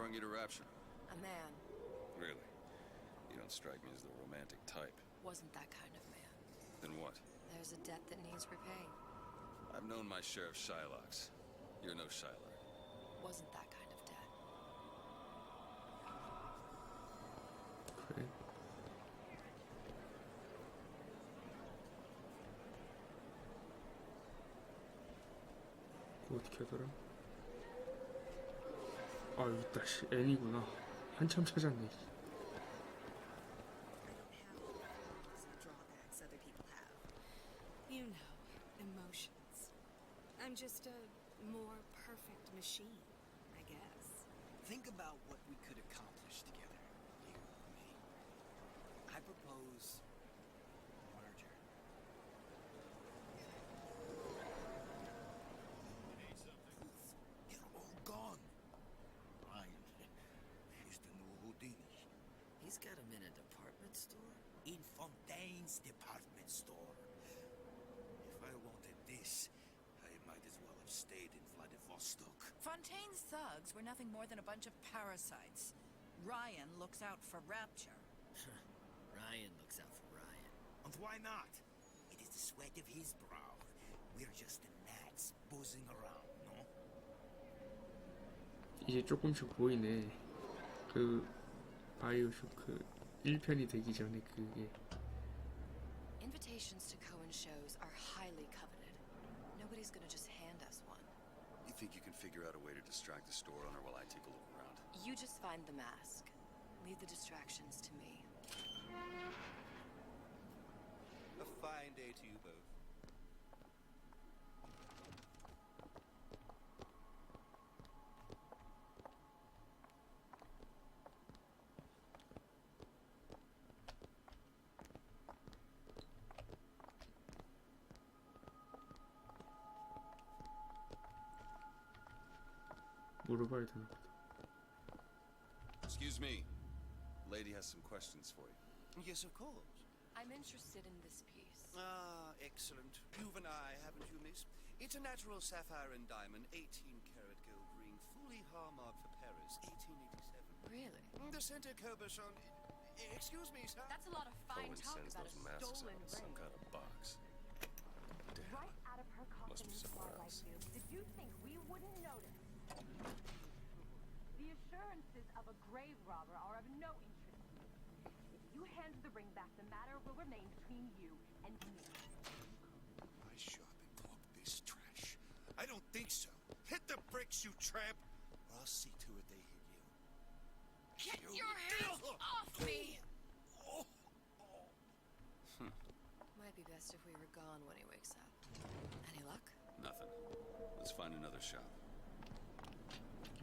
referring you to Rapture? A man. Really? You don't strike me as the romantic type. Wasn't that kind of man. Then what? There's a debt that needs repaying. I've known my share of Shylocks. You're no Shylock. Wasn't that kind of debt. 그래. 그거 어떻게 하더라? 아 여기 있다. 씨, N이구나. 한참 찾았네. You know, emotions. I'm just a more perfect machine, I guess. Think about what we could accomplish together, you and me. I propose merger. They're all gone. Ryan is the new Houdini. He's got him in a department store? In Fontaine's department store. If I wanted this, I might as well have stayed in Vladivostok. Fontaine's thugs were nothing more than a bunch of parasites. Ryan looks out for Rapture. Ryan looks out for Ryan. And why not? It is the sweat of his brow. We're just the gnats buzzing around, no? 이제 조금씩 보이네. 그 바이오쇼크 1편이 되기 전에 그게. Invitations to Cohen shows are highly coveted. Nobody's gonna just hand us one. You think you can figure out a way to distract the store owner while I take a look around? You just find the mask. Leave the distractions to me. A fine day to you both. 물어봐야 되나 보다. Excuse me. Lady has some questions for you. Yes, of course. I'm interested in this piece. Ah, excellent. You've an eye, haven't you, miss? It's a natural sapphire and diamond, 18-karat gold ring, fully hallmarked for Paris, 1887. Really? The center Coberson. Excuse me, sir. That's a lot of fine Cohen talk sends about those a masks stolen out in some ring. kind of box. Damn. Right out of her Must coffin be and somewhere like else. you. Did you think we wouldn't notice? The assurances of a grave robber are of no interest to me. If you hand the ring back, the matter will remain between you and me. My shop and talk this trash. I don't think so. Hit the bricks, you tramp! Or I'll see to it they hit you. Get your hands off me! Might be best if we were gone when he wakes up. Any luck? Nothing. Let's find another shop.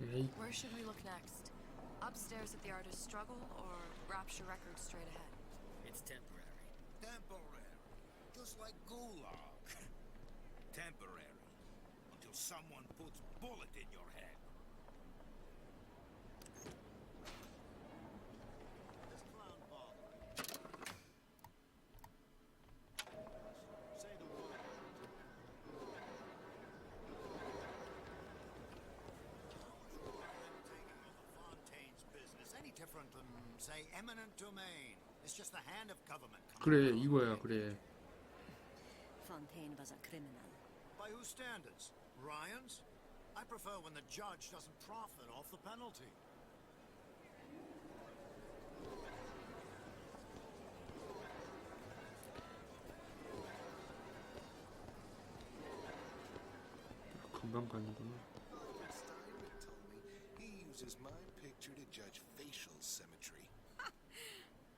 에이, Where should we look next? Upstairs at the Artist's Struggle or Rapture Records straight ahead? It's temporary. Temporary. Just like gulag. Temporary. Until someone puts bullet in your head. This clown bothering. Say the word. Fontaine's business any different than, say, eminent domain? It's just the hand of government. 그래 이거야 그래. Fontaine was a criminal. By whose standards? Ryan's? I prefer when the judge doesn't profit off the penalty. 금방 가는구나. Steinman told me he uses my picture to judge facial symmetry.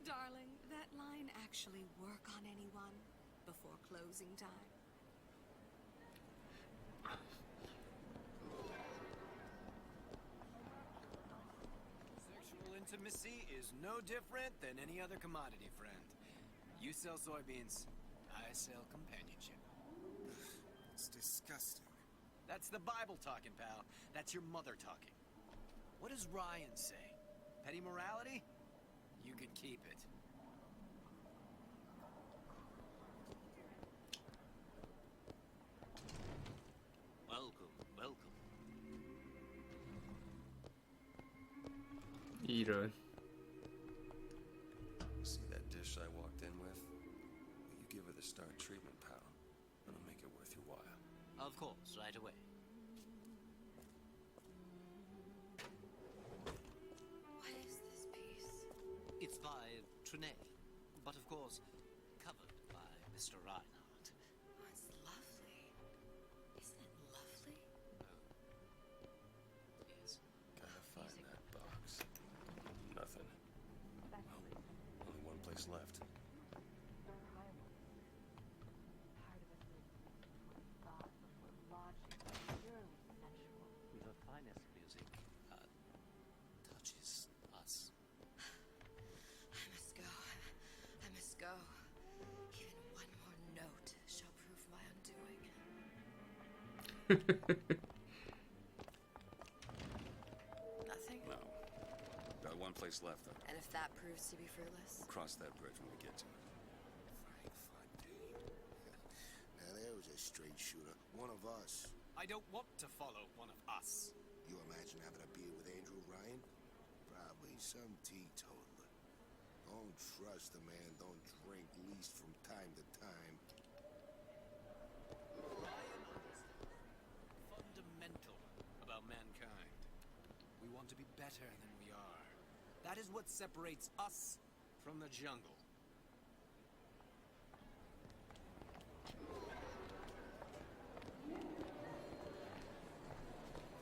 Darling, that line actually work on anyone before closing time? Sexual intimacy is no different than any other commodity, friend. You sell soybeans, I sell companionship. It's disgusting. That's the Bible talking, pal. That's your mother talking. What does Ryan say? Petty morality? You could keep it. Welcome, welcome. 이런. See that dish I walked in with? Will you give her the star treatment, pal? It'll make it worth your while. Of course, right away. What is this piece? It's by Trine, but of course, covered by Mr. Reinhardt. Oh, it's lovely. Isn't it lovely? Yes. Gotta find that box. Nothing. Only one place left. The finest music touches us. I must go. I must go. Even one more note shall prove my undoing. Nothing? No. Got one place left, though. And if that proves to be fruitless? We'll cross that bridge when we get to it. Frank Fontaine. Now there was a straight shooter. One of us. I don't want to follow one of us. You imagine having a beer with Andrew Ryan? Probably some teetotaler. Don't trust a man, don't drink, least from time to time. Fundamental about mankind. We want to be better than we are. That is what separates us from the jungle.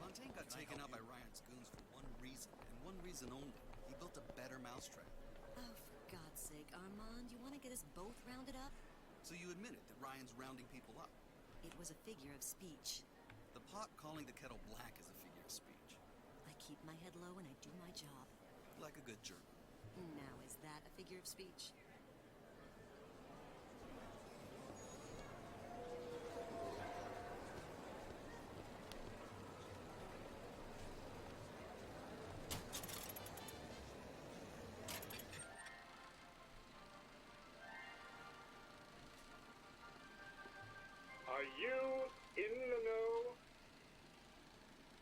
Fontaine got taken out by Ryan's goons for one reason, and one reason only. He built a better mousetrap. Oh, for God's sake, Armand, you want to get us both rounded up? So you admitted that Ryan's rounding people up. It was a figure of speech. The pot calling the kettle black is a figure of speech. I keep my head low and I do my job. Like a good German. Now, is that a figure of speech? Are you in the know?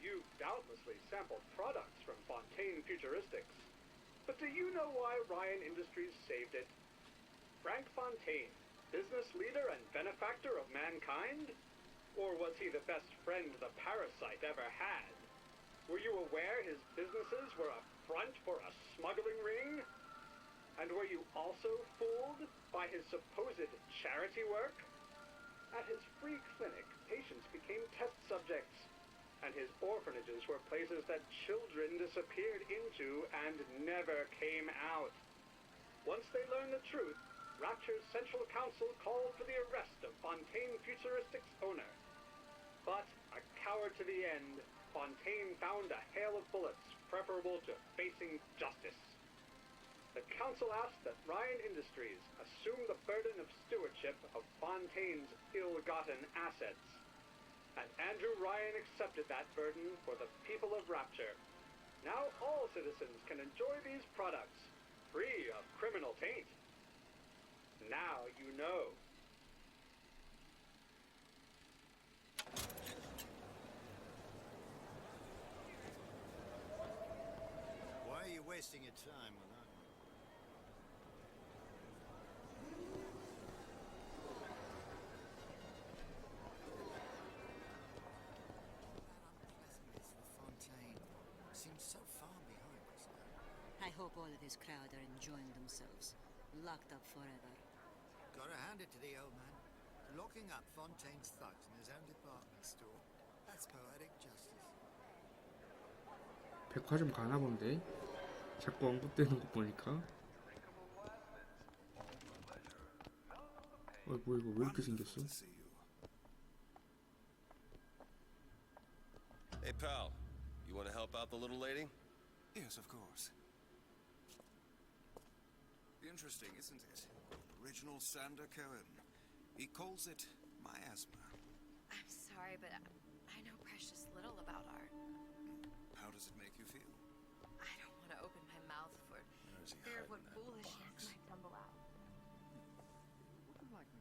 You've doubtlessly sampled products from Fontaine Futuristics. But do you know why Ryan Industries saved it? Frank Fontaine, business leader and benefactor of mankind? Or was he the best friend the parasite ever had? Were you aware his businesses were a front for a smuggling ring? And were you also fooled by his supposed charity work? At his free clinic, patients became test subjects, and his orphanages were places that children disappeared into and never came out. Once they learned the truth, Rapture's Central Council called for the arrest of Fontaine Futuristics' owner. But, a coward to the end, Fontaine found a hail of bullets preferable to facing justice. The council asked that Ryan Industries assume the burden of stewardship of Fontaine's ill-gotten assets. And Andrew Ryan accepted that burden for the people of Rapture. Now all citizens can enjoy these products, free of criminal taint. Now you know. Why are you wasting your time with that? Fontaine seems so far behind us now. I hope all of his crowd are enjoying themselves. Locked up forever. Gotta hand it to the old man. Locking up Fontaine's thugs in his own department store. That's poetic justice. 백화점 가나 본데? 자꾸 언급되는 거 보니까. 뭐 이거 왜 이렇게 생겼어? Hey, pal. You want to help out the little lady? Yes, of course. Interesting, isn't it? Original Sander Cohen. He calls it miasma. I'm sorry, but I know precious little about art. How does it make you feel? I don't want to open my mouth for Where's he fear of what hiding that foolishness box? might tumble out. There you are, you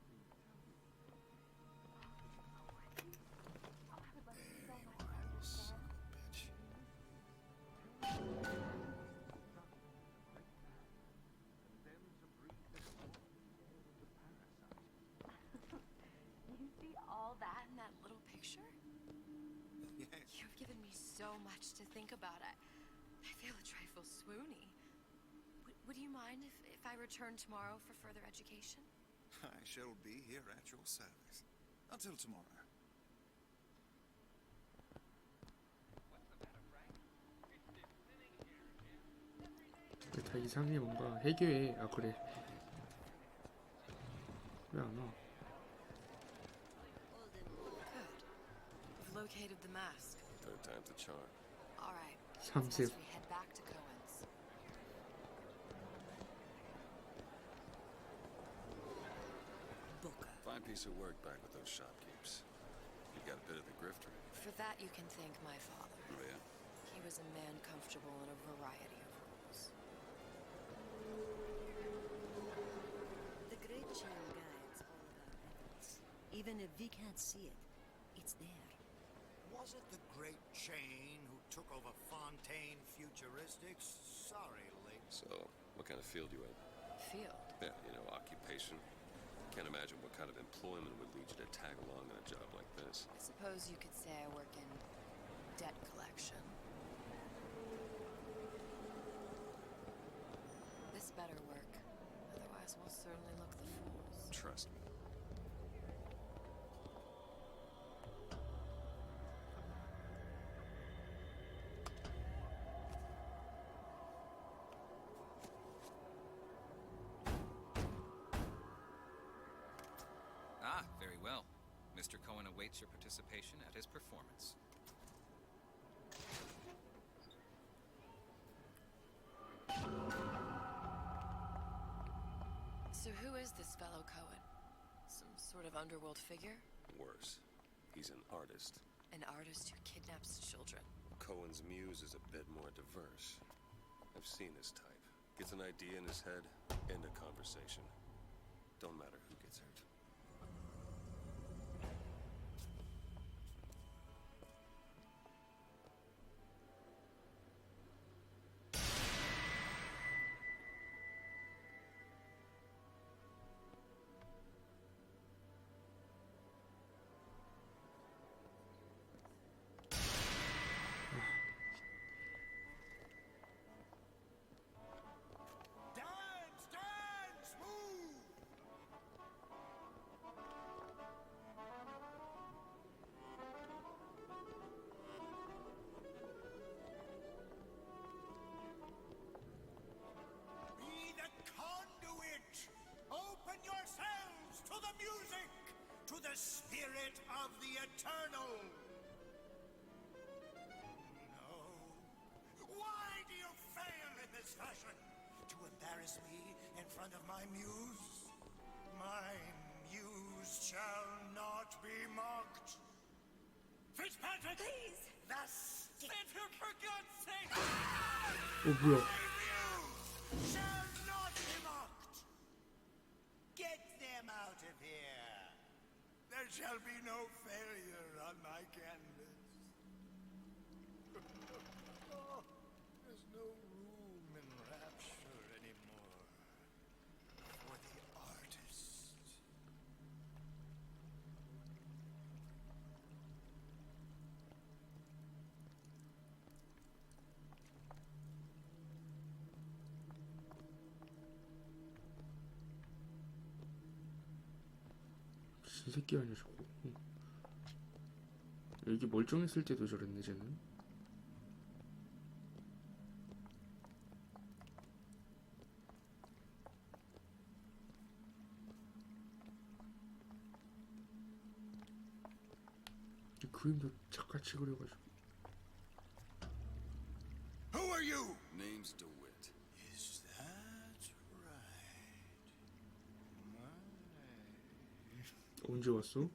son of a bitch. You've given me so much to think about. I feel a trifle swoony. Would you mind if I return tomorrow for further education? I shall be here at your service. Until tomorrow. 다 이상해. 뭔가 해결해. 아 그래. 왜 안 와? We've located the mask. Third time's the charm. All right. 3세. We head back to Cohen's. Fine piece of work back with those shopkeepers. You got a bit of the grifter. For that, you can thank my father. Oh, yeah? He was a man comfortable in a variety of roles. The Great Chain guides all of our efforts. Even if we can't see it, it's there. Was it the Great Chain who took over Fontaine Futuristics? Sorry, Link. So, what kind of field you in? Field? Yeah, you know, occupation. Can't imagine what kind of employment would lead you to tag along in a job like this. I suppose you could say I work in debt collection. This better work. Otherwise, we'll certainly look the fools. Trust me. Ah, very well. Mr. Cohen awaits your participation at his performance. So who is this fellow Cohen? Some sort of underworld figure? Worse. He's an artist. An artist who kidnaps children. Cohen's muse is a bit more diverse. I've seen his type. Gets an idea in his head, end a conversation. Don't matter who gets hurt. Spirit of the Eternal! No. Why do you fail in this fashion? To embarrass me in front of my muse? My muse shall not be mocked. Fitzpatrick! Please! Thus... Fitzpatrick, for God's sake! 뭐야? My muse shall not be mocked! Get them out of here! There shall be no failure on my canvas. Oh, there's no room in rapture anymore for the artist. 무슨 새끼 아니야 저거. 여기 멀쩡했을 때도 저랬네 쟤는. 그림도 착같이 그려가지고. Who are you? Name's DeWitt. Is that right? 언제 왔어?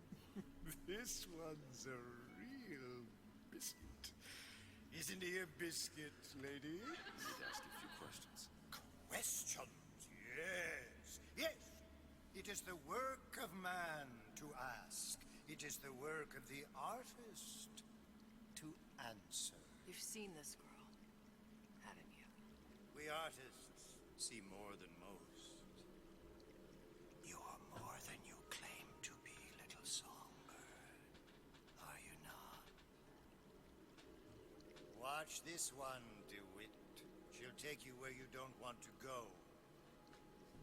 This one's a real biscuit. Isn't he a biscuit, lady? I'd ask you a few questions. Questions, yes. Yes. It is the work of man to ask. It is the work of the artist to answer. You've seen this girl, haven't you? We artists see more than most. You are more than you claim to be, little songbird. Are you not? Watch this one, DeWitt. She'll take you where you don't want to go.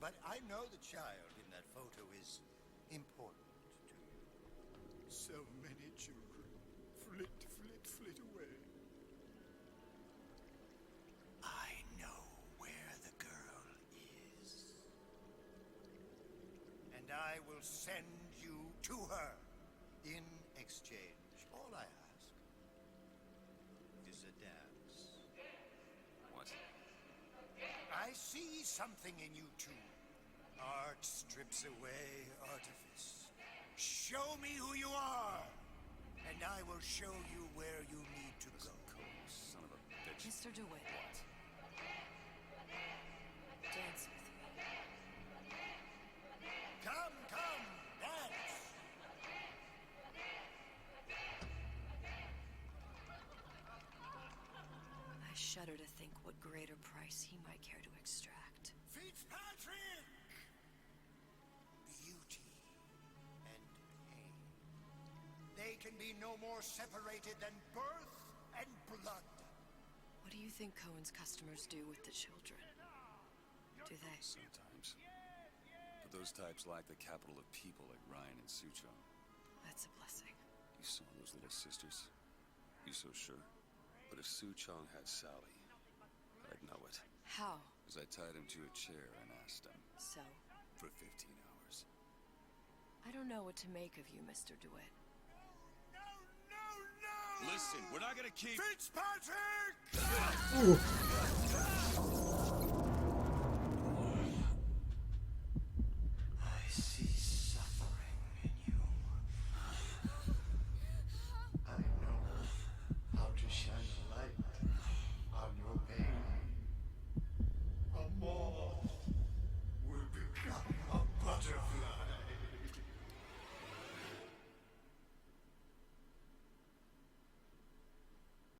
But I know the child in that photo is important to you. So many children. Flit, flit, flit away. I know where the girl is. And I will send you to her. In exchange, all I ask is a dance. What? I see something in you too. Art strips away artifice. Show me who you are, and I will show you where you need to go. Son of a bitch. Mr. DeWitt. Dance with me. Come, come, dance! I shudder to think what greater price he might care to extract. Fitzpatrick! Beauty and pain. They can be no more separated than birth and blood. What do you think Cohen's customers do with the children? Do they? Sometimes. But those types lack the capital of people like Ryan and Suchong. That's a blessing. You saw those little sisters? You so sure? But if Suchong had Sally, I'd know it. How? As I tied him to a chair and asked him. So? For 15 hours. I don't know what to make of you, Mr. DeWitt. Listen, we're not gonna keep... Fitzpatrick! Ooh.